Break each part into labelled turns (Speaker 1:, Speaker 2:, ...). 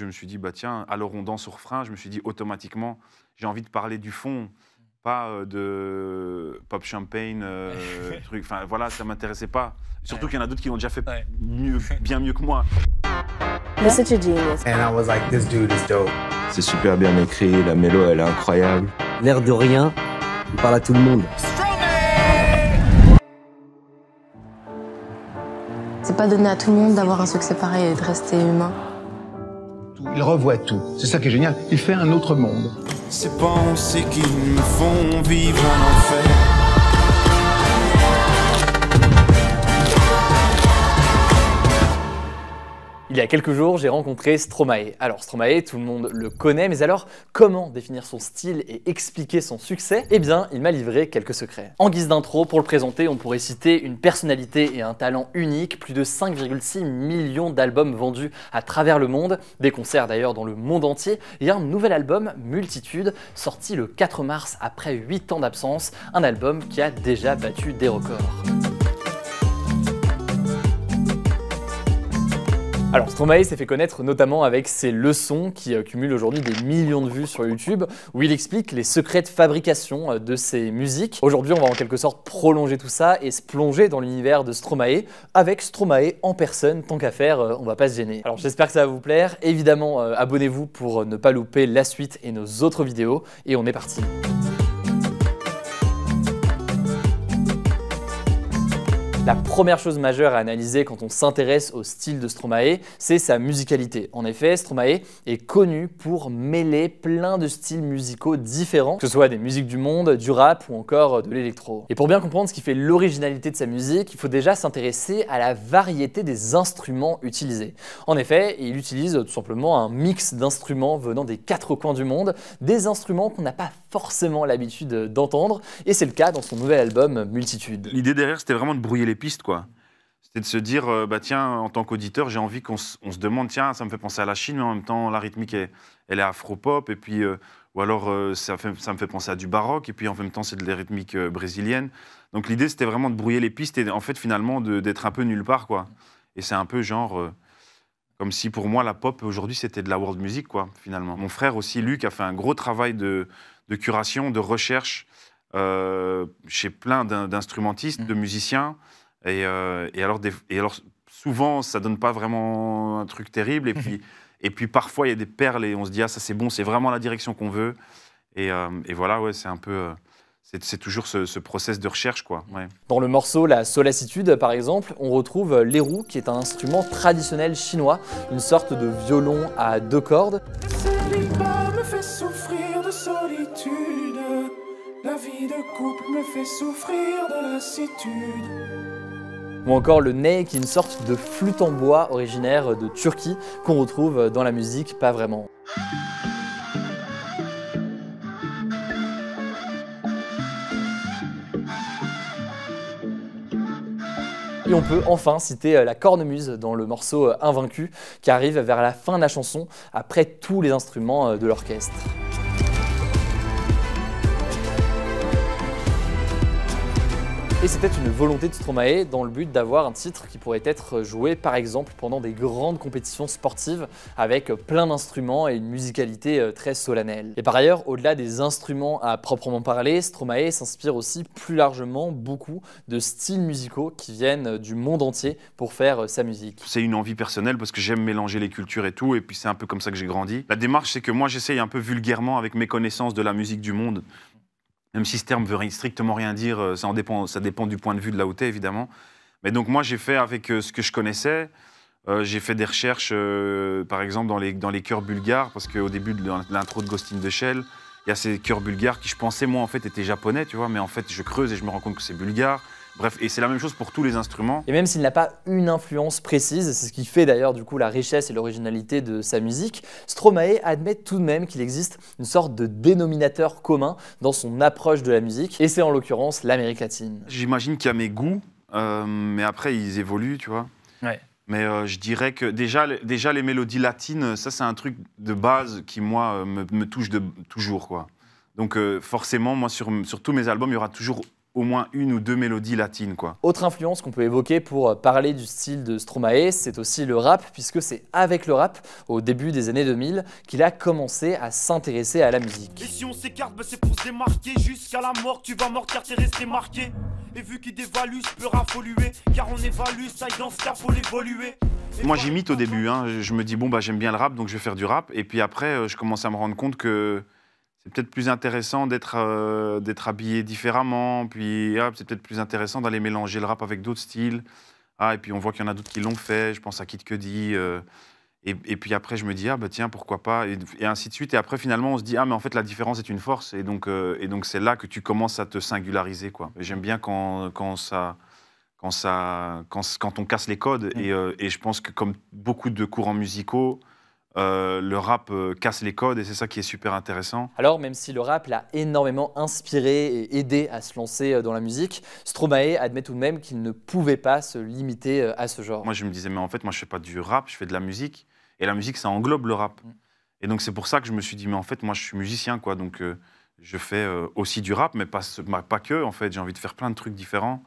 Speaker 1: Je me suis dit, bah tiens, alors on danse sur refrain, je me suis dit automatiquement, j'ai envie de parler du fond, pas de pop champagne, truc, enfin voilà, ça m'intéressait pas. Surtout qu'il y en a d'autres qui l'ont déjà fait mieux, bien mieux que moi.
Speaker 2: You're such a genius.
Speaker 3: And I was like, this dude is dope.
Speaker 4: C'est super bien écrit, la mélo elle est incroyable.
Speaker 5: L'air de rien, il parle à tout le monde.
Speaker 2: C'est pas donné à tout le monde d'avoir un succès pareil et de rester humain.
Speaker 3: Il revoit tout. C'est ça qui est génial. Il fait un autre monde.
Speaker 6: Ces pensées qui me font vivre en enfer.
Speaker 7: Il y a quelques jours, j'ai rencontré Stromae. Alors Stromae, tout le monde le connaît, mais alors comment définir son style et expliquer son succès? Eh bien, il m'a livré quelques secrets. En guise d'intro, pour le présenter, on pourrait citer une personnalité et un talent unique, plus de 5,6 millions d'albums vendus à travers le monde, des concerts d'ailleurs dans le monde entier, et un nouvel album, Multitude, sorti le 4 mars après 8 ans d'absence, un album qui a déjà battu des records. Alors Stromae s'est fait connaître notamment avec ses leçons qui cumulent aujourd'hui des millions de vues sur YouTube, où il explique les secrets de fabrication de ses musiques. Aujourd'hui, on va en quelque sorte prolonger tout ça et se plonger dans l'univers de Stromae, avec Stromae en personne, tant qu'à faire, on va pas se gêner. Alors j'espère que ça va vous plaire, évidemment abonnez-vous pour ne pas louper la suite et nos autres vidéos, et on est parti. La première chose majeure à analyser quand on s'intéresse au style de Stromae, c'est sa musicalité. En effet, Stromae est connu pour mêler plein de styles musicaux différents, que ce soit des musiques du monde, du rap ou encore de l'électro. Et pour bien comprendre ce qui fait l'originalité de sa musique, il faut déjà s'intéresser à la variété des instruments utilisés. En effet, il utilise tout simplement un mix d'instruments venant des quatre coins du monde, des instruments qu'on n'a pas forcément l'habitude d'entendre, et c'est le cas dans son nouvel album Multitude.
Speaker 1: L'idée derrière, c'était vraiment de brouiller les pistes, quoi. C'était de se dire, bah tiens, en tant qu'auditeur, j'ai envie qu'on se demande, tiens, ça me fait penser à la Chine, mais en même temps, la rythmique, elle est afro-pop, et puis, ou alors, ça me fait penser à du baroque, et puis en même temps, c'est de la rythmique brésilienne. Donc l'idée, c'était vraiment de brouiller les pistes, et en fait, finalement, d'être un peu nulle part, quoi. Et c'est un peu genre... comme si pour moi, la pop, aujourd'hui, c'était de la world music, quoi, finalement. Mon frère aussi, Luc, a fait un gros travail de curation, de recherche chez plein d'instrumentistes, de musiciens. Et alors, souvent, ça donne pas vraiment un truc terrible. Et puis parfois, il y a des perles et on se dit, ah, ça c'est bon, c'est vraiment la direction qu'on veut. Et voilà, ouais, c'est un peu... c'est toujours ce process de recherche, quoi. Ouais.
Speaker 7: Dans le morceau La Solacitude, par exemple, on retrouve l'erhu, qui est un instrument traditionnel chinois, une sorte de violon à deux cordes.
Speaker 6: Célibat me fait souffrir de solitude. La vie de couple me fait souffrir de lassitude.
Speaker 7: Ou encore le ney, qui est une sorte de flûte en bois originaire de Turquie, qu'on retrouve dans la musique pas vraiment. Et on peut enfin citer la cornemuse dans le morceau Invaincu, qui arrive vers la fin de la chanson, après tous les instruments de l'orchestre. Et c'était une volonté de Stromae dans le but d'avoir un titre qui pourrait être joué par exemple pendant des grandes compétitions sportives avec plein d'instruments et une musicalité très solennelle. Et par ailleurs, au-delà des instruments à proprement parler, Stromae s'inspire aussi plus largement beaucoup de styles musicaux qui viennent du monde entier pour faire sa musique.
Speaker 1: C'est une envie personnelle parce que j'aime mélanger les cultures et tout, et puis c'est un peu comme ça que j'ai grandi. La démarche, c'est que moi j'essaye un peu vulgairement avec mes connaissances de la musique du monde. Même si ce terme veut strictement rien dire, ça dépend du point de vue de là où t'es, évidemment. Mais donc moi, j'ai fait avec ce que je connaissais. J'ai fait des recherches, par exemple, dans les chœurs bulgares, parce qu'au début de l'intro de Ghost in the Shell, il y a ces chœurs bulgares qui, je pensais, moi, en fait, étaient japonais, tu vois, mais en fait, je creuse et je me rends compte que c'est bulgare. Bref, et c'est la même chose pour tous les instruments.
Speaker 7: Et même s'il n'a pas une influence précise, c'est ce qui fait d'ailleurs du coup la richesse et l'originalité de sa musique, Stromae admet tout de même qu'il existe une sorte de dénominateur commun dans son approche de la musique, et c'est en l'occurrence l'Amérique latine.
Speaker 1: J'imagine qu'il y a mes goûts, mais après ils évoluent, tu vois.
Speaker 7: Ouais.
Speaker 1: Mais je dirais que déjà les mélodies latines, ça c'est un truc de base qui moi me touche toujours, quoi. Donc forcément, moi sur tous mes albums, il y aura toujours au moins une ou deux mélodies latines, quoi.
Speaker 7: Autre influence qu'on peut évoquer pour parler du style de Stromae, c'est aussi le rap, puisque c'est avec le rap, au début des années 2000, qu'il a commencé à s'intéresser à la musique.
Speaker 8: Et si on s'écarte, c'est pour se démarquer. Jusqu'à la mort, tu vas mort car t'es resté marqué. Et vu qu'il dévalue, je peux raffoluer. Car on évalue, ça y dans ce cas, faut l'évoluer.
Speaker 1: Moi j'imite au début, hein. Je me dis bon bah j'aime bien le rap donc je vais faire du rap et puis après je commence à me rendre compte que c'est peut-être plus intéressant d'être habillé différemment, puis c'est peut-être plus intéressant d'aller mélanger le rap avec d'autres styles. Et puis on voit qu'il y en a d'autres qui l'ont fait, je pense à Kid Cudi. Et puis après je me dis bah tiens pourquoi pas et ainsi de suite et après finalement on se dit mais en fait la différence est une force et donc c'est là que tu commences à te singulariser, quoi. J'aime bien quand on casse les codes et je pense que comme beaucoup de courants musicaux, le rap casse les codes et c'est ça qui est super intéressant.
Speaker 7: Alors même si le rap l'a énormément inspiré et aidé à se lancer dans la musique, Stromae admet tout de même qu'il ne pouvait pas se limiter à ce genre.
Speaker 1: Moi je me disais mais en fait moi je fais pas du rap, je fais de la musique et la musique ça englobe le rap. Et donc c'est pour ça que je me suis dit mais en fait moi je suis musicien, quoi, donc je fais aussi du rap mais pas que en fait, j'ai envie de faire plein de trucs différents.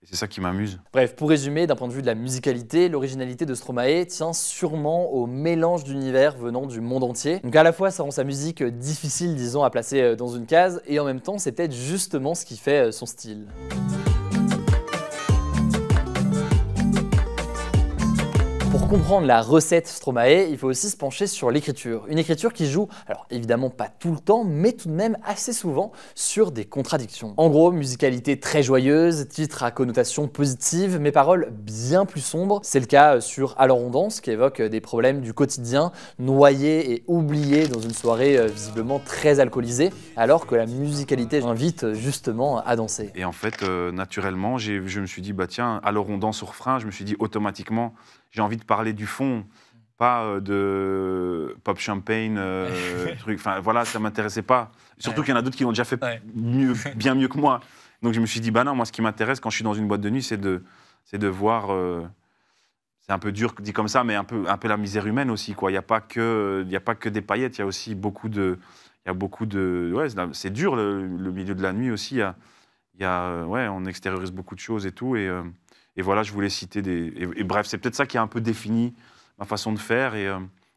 Speaker 1: Et c'est ça qui m'amuse.
Speaker 7: Bref, pour résumer, d'un point de vue de la musicalité, l'originalité de Stromae tient sûrement au mélange d'univers venant du monde entier. Donc à la fois, ça rend sa musique difficile, disons, à placer dans une case, et en même temps, c'est peut-être justement ce qui fait son style. Pour comprendre la recette Stromae, il faut aussi se pencher sur l'écriture. Une écriture qui joue, alors évidemment pas tout le temps, mais tout de même assez souvent sur des contradictions. En gros, musicalité très joyeuse, titre à connotation positive, mais paroles bien plus sombres. C'est le cas sur Alors on danse, qui évoque des problèmes du quotidien, noyés et oubliés dans une soirée visiblement très alcoolisée, alors que la musicalité invite justement à danser.
Speaker 1: Et en fait, naturellement, je me suis dit, bah tiens, Alors on danse au refrain, je me suis dit automatiquement, j'ai envie de parler du fond, pas de pop champagne, truc. Enfin voilà, ça m'intéressait pas. Surtout qu'il y en a d'autres qui l'ont déjà fait bien mieux que moi. Donc je me suis dit bah non, moi ce qui m'intéresse quand je suis dans une boîte de nuit, c'est de voir. C'est un peu dur dit comme ça, mais un peu la misère humaine aussi, quoi. Il y a pas que des paillettes. Il y a aussi beaucoup de. Ouais, c'est dur le milieu de la nuit aussi. On extériorise beaucoup de choses et tout et voilà, je voulais citer et bref, c'est peut-être ça qui a un peu défini ma façon de faire.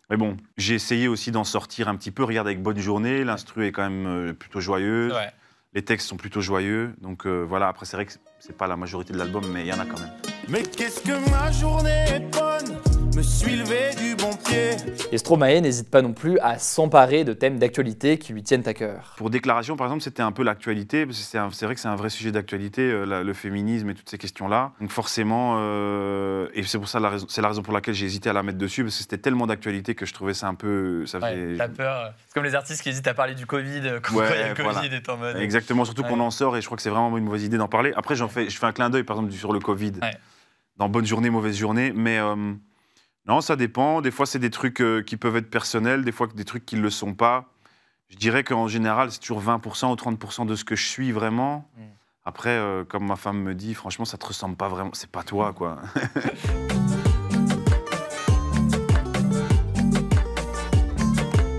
Speaker 1: Mais bon, j'ai essayé aussi d'en sortir un petit peu. Regarde, avec Bonne Journée, l'instru est quand même plutôt joyeuse. Ouais. Les textes sont plutôt joyeux. Donc voilà, après, c'est vrai que c'est pas la majorité de l'album, mais il y en a quand même.
Speaker 8: Mais qu'est-ce que ma journée est bonne, me suis levé du bon pied.
Speaker 7: Et Stromae n'hésite pas non plus à s'emparer de thèmes d'actualité qui lui tiennent à cœur.
Speaker 1: Pour Déclaration, par exemple, c'était un peu l'actualité, parce que c'est vrai que c'est un vrai sujet d'actualité, le féminisme et toutes ces questions-là. Donc forcément, et c'est pour ça c'est la raison pour laquelle j'ai hésité à la mettre dessus, parce que c'était tellement d'actualité que je trouvais ça un peu...
Speaker 7: T'as peur. C'est comme les artistes qui hésitent à parler du Covid, quand il y a le Covid est en mode...
Speaker 1: Exactement, surtout qu'on en sort, et je crois que c'est vraiment une mauvaise idée d'en parler. Après, je fais un clin d'œil, par exemple, sur le Covid, dans Bonne Journée, Mauvaise Journée, mais... Non, ça dépend. Des fois, c'est des trucs qui peuvent être personnels, des fois, des trucs qui ne le sont pas. Je dirais qu'en général, c'est toujours 20% ou 30% de ce que je suis vraiment. Après, comme ma femme me dit, franchement, ça te ressemble pas vraiment. C'est pas toi, quoi.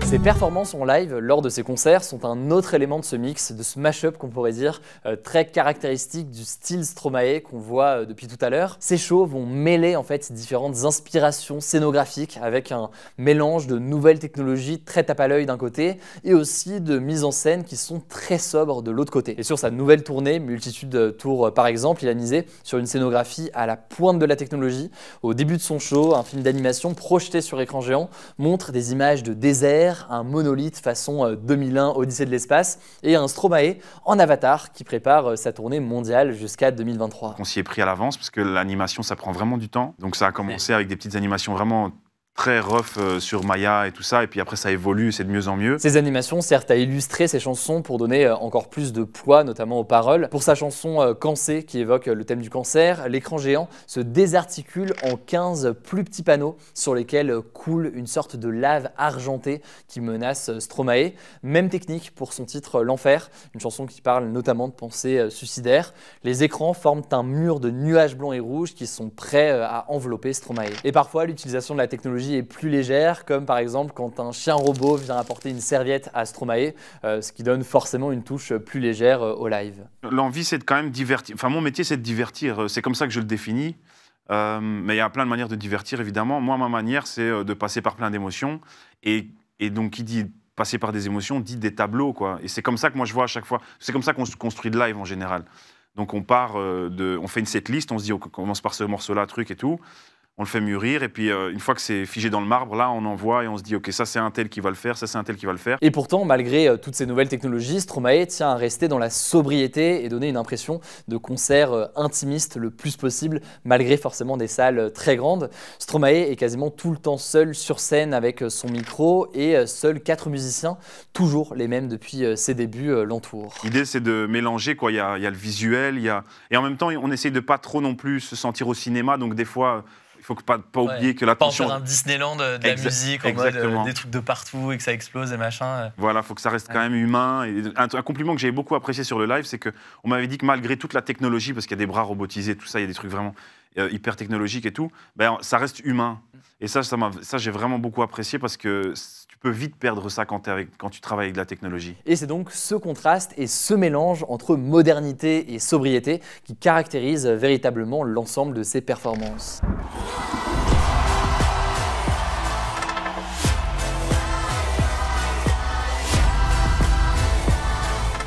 Speaker 1: Ses
Speaker 7: performances en live lors de ses concerts sont un autre élément de ce mix, de ce mash-up qu'on pourrait dire, très caractéristique du style Stromae qu'on voit depuis tout à l'heure. Ces shows vont mêler en fait différentes inspirations scénographiques avec un mélange de nouvelles technologies très tape à l'œil d'un côté et aussi de mises en scène qui sont très sobres de l'autre côté. Et sur sa nouvelle tournée, Multitude Tour par exemple, il a misé sur une scénographie à la pointe de la technologie. Au début de son show, un film d'animation projeté sur écran géant montre des images de désert, un monolithe façon 2001 Odyssée de l'espace et un Stromae en avatar qui prépare sa tournée mondiale jusqu'à 2023.
Speaker 1: On s'y est pris à l'avance parce que l'animation ça prend vraiment du temps. Donc ça a commencé avec des petites animations vraiment très rough sur Maya et tout ça, et puis après ça évolue, c'est de mieux en mieux.
Speaker 7: Ces animations servent à illustrer ses chansons pour donner encore plus de poids, notamment aux paroles. Pour sa chanson Cancé, qui évoque le thème du cancer, l'écran géant se désarticule en 15 plus petits panneaux sur lesquels coule une sorte de lave argentée qui menace Stromae. Même technique pour son titre L'Enfer, une chanson qui parle notamment de pensées suicidaires. Les écrans forment un mur de nuages blancs et rouges qui sont prêts à envelopper Stromae. Et parfois, l'utilisation de la technologie technologie est plus légère, comme par exemple quand un chien robot vient apporter une serviette à Stromae, ce qui donne forcément une touche plus légère au live.
Speaker 1: L'envie, c'est de quand même divertir. Enfin, mon métier, c'est de divertir. C'est comme ça que je le définis. Mais il y a plein de manières de divertir, évidemment. Moi, ma manière, c'est de passer par plein d'émotions. Et donc, qui dit passer par des émotions, dit des tableaux, quoi. Et c'est comme ça que moi, je vois à chaque fois. C'est comme ça qu'on se construit de live, en général. Donc, on part on fait une setlist, on se dit, on commence par ce morceau-là, truc et tout. On le fait mûrir, et puis une fois que c'est figé dans le marbre, là, on envoie et on se dit, OK, ça, c'est un tel qui va le faire, ça, c'est un tel qui va le faire.
Speaker 7: Et pourtant, malgré toutes ces nouvelles technologies, Stromae tient à rester dans la sobriété et donner une impression de concert intimiste le plus possible, malgré forcément des salles très grandes. Stromae est quasiment tout le temps seul sur scène avec son micro, et seuls 4 musiciens, toujours les mêmes depuis ses débuts, l'entourent.
Speaker 1: L'idée, c'est de mélanger, quoi. Il y a le visuel, et en même temps, on essaye de pas trop non plus se sentir au cinéma, donc des fois... Il faut pas oublier que l'attention...
Speaker 9: Pas en faire un Disneyland de la musique, en mode des trucs de partout et que ça explose et machin.
Speaker 1: Voilà, il faut que ça reste quand même humain. Et un compliment que j'avais beaucoup apprécié sur le live, c'est qu'on m'avait dit que malgré toute la technologie, parce qu'il y a des bras robotisés, tout ça, il y a des trucs vraiment hyper technologiques et tout, ben, ça reste humain. Et ça j'ai vraiment beaucoup apprécié parce que tu peux vite perdre ça quand tu travailles avec de la technologie.
Speaker 7: Et c'est donc ce contraste et ce mélange entre modernité et sobriété qui caractérise véritablement l'ensemble de ses performances.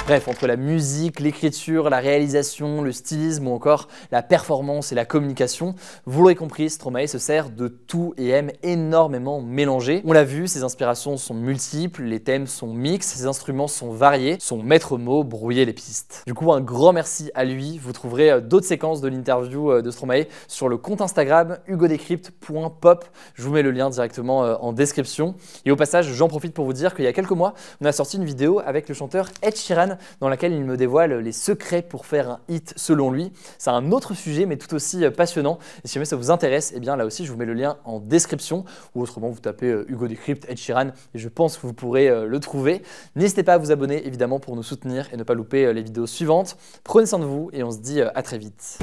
Speaker 7: Bref, entre la musique, l'écriture, la réalisation, le stylisme ou encore la performance et la communication, vous l'aurez compris, Stromae se sert de tout et aime énormément mélanger. On l'a vu, ses inspirations sont multiples, les thèmes sont mixtes, ses instruments sont variés, son maître mot, brouiller les pistes. Du coup, un grand merci à lui. Vous trouverez d'autres séquences de l'interview de Stromae sur le compte Instagram hugodecrypt.pop. Je vous mets le lien directement en description. Et au passage, j'en profite pour vous dire qu'il y a quelques mois, on a sorti une vidéo avec le chanteur Ed Sheeran dans laquelle il me dévoile les secrets pour faire un hit selon lui. C'est un autre sujet mais tout aussi passionnant. Et si jamais ça vous intéresse, eh bien là aussi je vous mets le lien en description, ou autrement vous tapez Hugo Decrypt, Ed Sheeran, et je pense que vous pourrez le trouver. N'hésitez pas à vous abonner évidemment pour nous soutenir et ne pas louper les vidéos suivantes. Prenez soin de vous et on se dit à très vite.